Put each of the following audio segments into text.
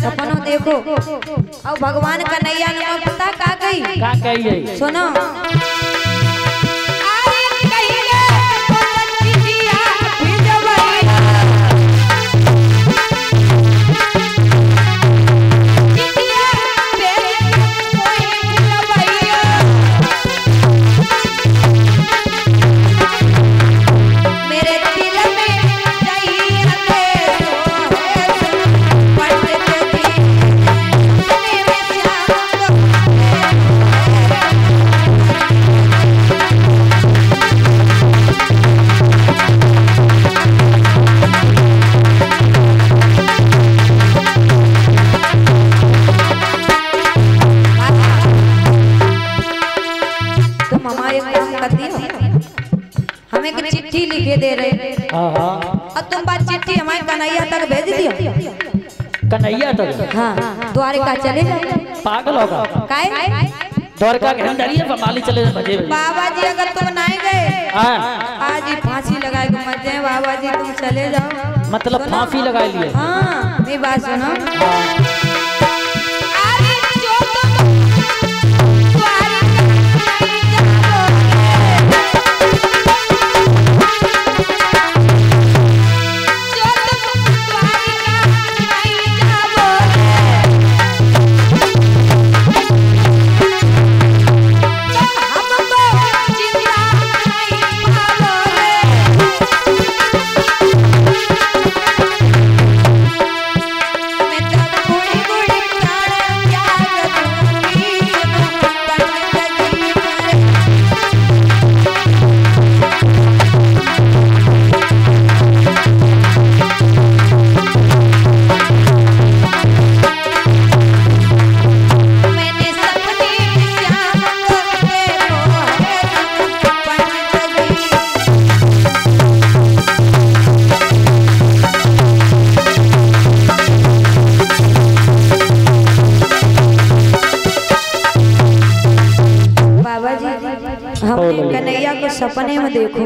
सपनों देखो और भगवान कन्हैया ने पता का कही सुनो हमें एक चिट्ठी लिखे दे रहे और तुम बात चिट्ठी हमारे कन्हैया तक भेज दियो। कन्हैया तक? हाँ द्वारका चले जाओ। पागल होगा काहे? द्वारका के अंदर ही माली चले मजे में। बाबा जी अगर तुम नहीं गए आज ही फांसी लगाए मत जाए बाबा जी, तुम चले जाओ। मतलब फांसी लगा लिए? हाँ मेरी बात सुनो। हमने कन्हैया को सपने में देखो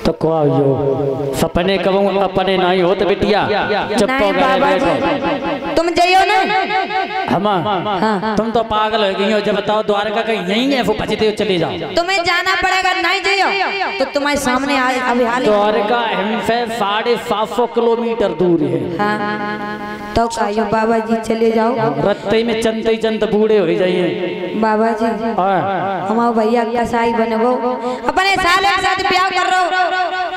तो को यो सपने कबू अपने नहीं हो तो बिटिया नहीं बाबा जी तुम जाइयो ना। हम तुम तो पागल हो गई हो। जब बताओ द्वारका कहीं यहीं है वो बचते हो चले जाओ। तुम्हें जाना पड़ेगा, नहीं जाइयो तो तुम्हारे सामने अभी हाल द्वारका हमसे 750 किलोमीटर दूर है। तो कहियो बाबा जी चले जाओ। रत्ते में चंते चंत बूढ़े हो जाइए बाबा जी। हमारे भैया कसाई बनबो अपने साले के साथ ब्याह कर रहा।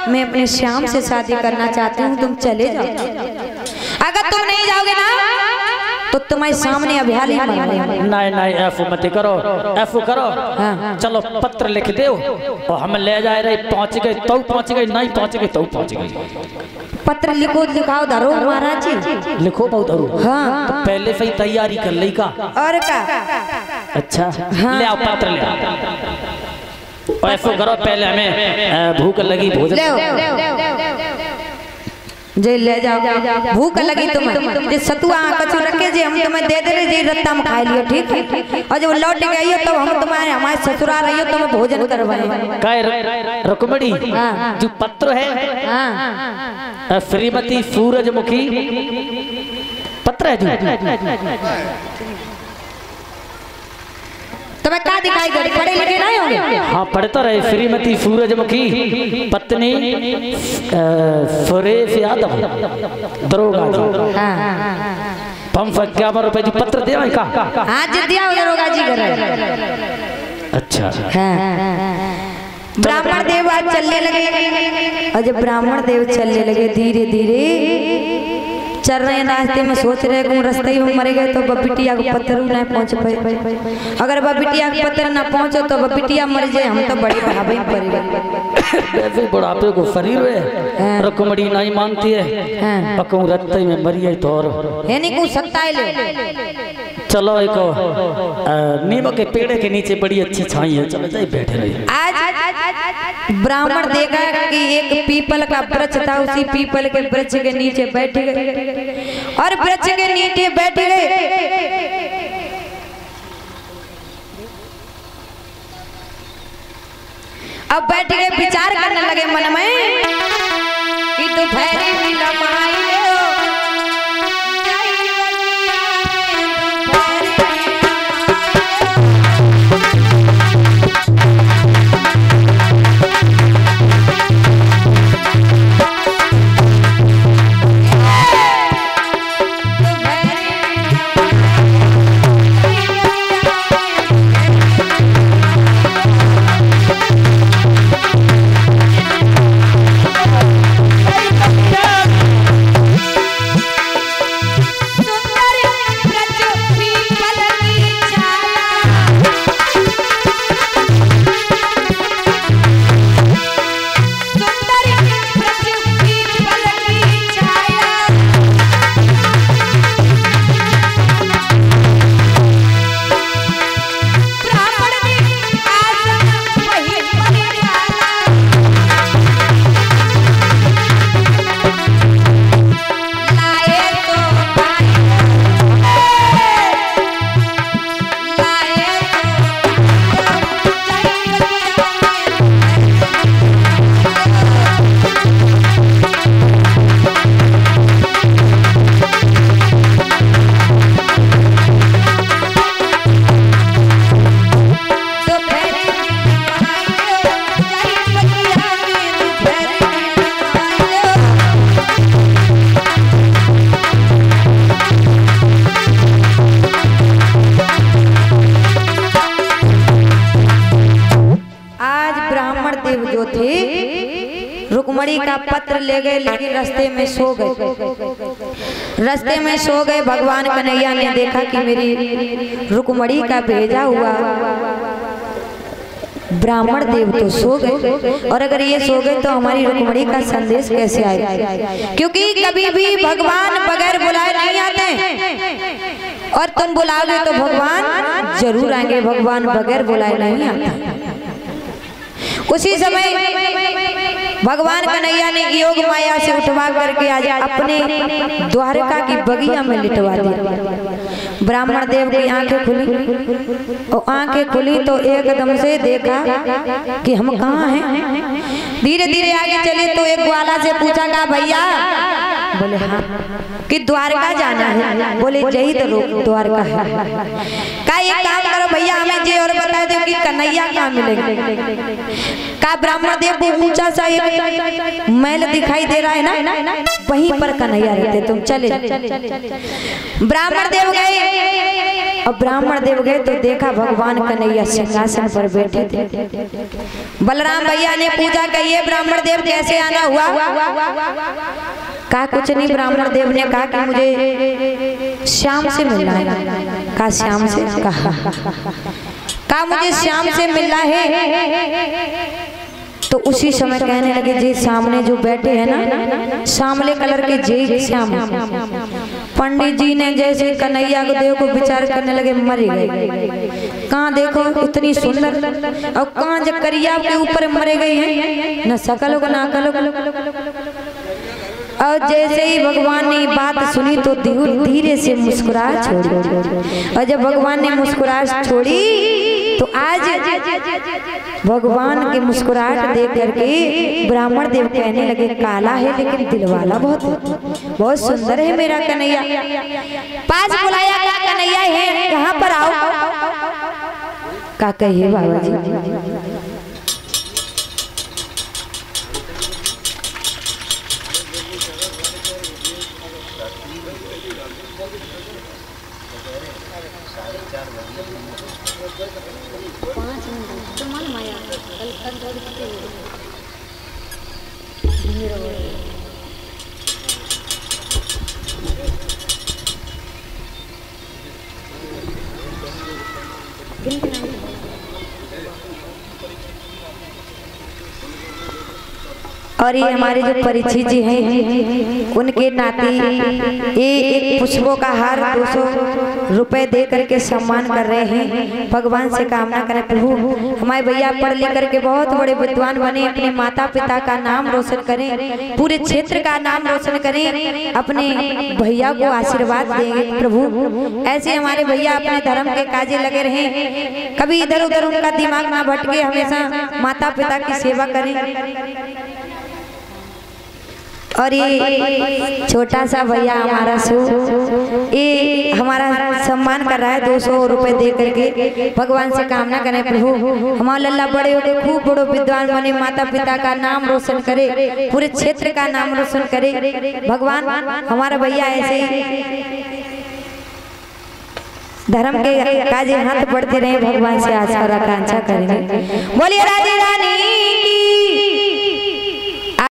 मैं अपने श्याम से शादी करना चाहती हूँ, तुम चले जाओ। अगर तुम नहीं जाओगे ना तो तुम्हारे सामने अभी हाल नहीं ऐफो मत करो, ऐफो करो। चलो पत्र लिख दो और हम ले जा रहे। पहुँच गए तो पहुँच गए, नहीं पहुँच गए तो पहुँच गए। पत्र लिखो लिखाओ धरो महाराज जी। लिखो बहुत धरो। हाँ तो पहले से ही तैयारी कर ली का और का। अच्छा ले आओ पत्र ले आओ। ऐफो करो पहले हमें भूख लगी भोजन जे ले जाओ। भूख लगी तुम्हें जे सतुआ कछु रखे जे हम तुम्हें दे दे जे रत्ता में खा लियो ठीक। और जब लौट गई हो तो हम तुम्हारे हमारे ससुराल रहियो तो भोजन करवाए। काय रुकमणी जो पत्र है श्रीमती सूरजमुखी पत्र है जो तुम्हें क्या दिखाई गई? पढ़े लिखे नहीं होंगे? हाँ पढ़ता रहे। श्रीमती सूरजमुखी पत्नी सुरेश यादव दरोगा जी। 51 रुपए जी पत्र दिया का? हाँ जी दिया दरोगा जी कर। अच्छा ब्राह्मण देव आज चलने लगे और जब ब्राह्मण देव चलने लगे धीरे धीरे चल रहे हैं रास्ते में, सोच रहे कि रास्ते ही में मरे गए तो बबिटिया को पत्थर नहीं पहुंच पाए। अगर बबिटिया को पत्थर ना पहुंचो तो बबिटिया मर जाए, हम तो बड़े भाभी पड़ गए। बुढ़ापे को शरीर है रुकमणी नहीं मानती है पकऊ रत्ते में मरिए तो और है नहीं कुछ सकता है। चलो एक नीम के पेड़ के नीचे बड़ी अच्छी छाई है, चलो जाइए बैठे रहिए। आज ब्राह्मण देखा कि एक पीपल का वृक्ष था, उसी पीपल के वृक्ष के नीचे बैठ गए और वृक्ष के नीचे बैठ गए। अब बैठ गए विचार करने लगे मन में कि दोपहरी भी लमाई लो जो थे रुक्मणी का पत्र ले गए, लेकिन रास्ते में सो गए। रास्ते में सो गए। भगवान कन्हैया ने देखा कि मेरी रुक्मणी का भेजा हुआ ब्राह्मण देव तो सो गए, और अगर ये सो गए तो हमारी रुक्मणी का संदेश कैसे आएगा, क्योंकि कभी भी भगवान बगैर बुलाए नहीं आते, और तुम बुलाओगे तो भगवान जरूर आएंगे, भगवान बगैर बुलाए नहीं आते। उसी समय भगवान कन्हैया ने योग माया से उठवा करके आज अपने द्वारका की बगिया में लिटवा दिया। ब्राह्मण देव की आंखें खुली, और आंखें खुली तो एकदम से देखा कि हम कहाँ हैं। धीरे धीरे आगे चले तो एक ग्वाला से पूछा का भैया, बोले हाँ, कि द्वारका जाना है। बोले यही तो द्वारका है। का एक काम करो भैया, हमें ये और बता दो कि कन्हैया कहाँ मिलेंगे। का ब्राह्मण देव को ऊंचा सा एक महल दिखाई दे रहा है ना, वहीं पर कन्हैया रहते, तुम चले। ब्राह्मण देव गए, और ब्राह्मण देव गए तो देखा भगवान कन्हैया सिंहासन पर बैठे थे। बलराम भैया ने पूछा कि ये ब्राह्मण देव कैसे आना हुआ। कहा कुछ नहीं। ब्राह्मण देव ने कहा कि मुझे श्याम से मिलना है। कहा श्याम से? कहा मुझे श्याम से मिलना है। तो उसी समय कहने लगे जी सामने जो बैठे हैं ना, सामले कलर के जय श्याम। पंडित जी ने जैसे कन्हैया को देव को विचार करने लगे, मर गए। कहाँ देखो इतनी सुंदर, और कहाँ जब करिया के ऊपर मरे गए हैं, न सकल को ना कलो। और जैसे ही भगवान ने बात सुनी तो धीरे से मुस्कुराहट छोड़ी, और जब भगवान ने मुस्कुराहट छोड़ी तो आज भगवान की मुस्कुराहट देख करके ब्राह्मण देव कहने लगे काला है लेकिन दिलवाला बहुत सुंदर है मेरा कन्हैया। पास बुलाया का कन्हैया है, यहाँ पर आओ। का कहिए बाबा जी। और ये हमारे जो परीक्षित जी हैं उनके नाती ये एक पुष्पों का हार 200 रुपए दे करके सम्मान कर रहे हैं। भगवान से कामना करें प्रभु हमारे भैया पढ़ लिख करके बहुत बड़े विद्वान बने, अपने माता पिता का नाम रोशन करें, पूरे क्षेत्र का नाम रोशन करें, अपने भैया को आशीर्वाद देंगे प्रभु। ऐसे हमारे भैया अपने धर्म के काजे लगे रहें, कभी इधर उधर उनका दिमाग ना भटके, हमेशा माता पिता की सेवा करें। और ये छोटा सा भैया हमारा ये हमारा सम्मान कर रहा है 200 रुपए दे करके। भगवान से कामना करें प्रभु हमारा लल्ला बड़े होकर खूब बड़ो विद्वान बने, माता पिता का नाम रोशन करे, पूरे क्षेत्र का नाम रोशन करे। भगवान हमारा भैया ऐसे ही धर्म के काजे हाथ बढ़ते रहे, भगवान से आशा और आकांक्षा करेंगे। बोलिए राधे।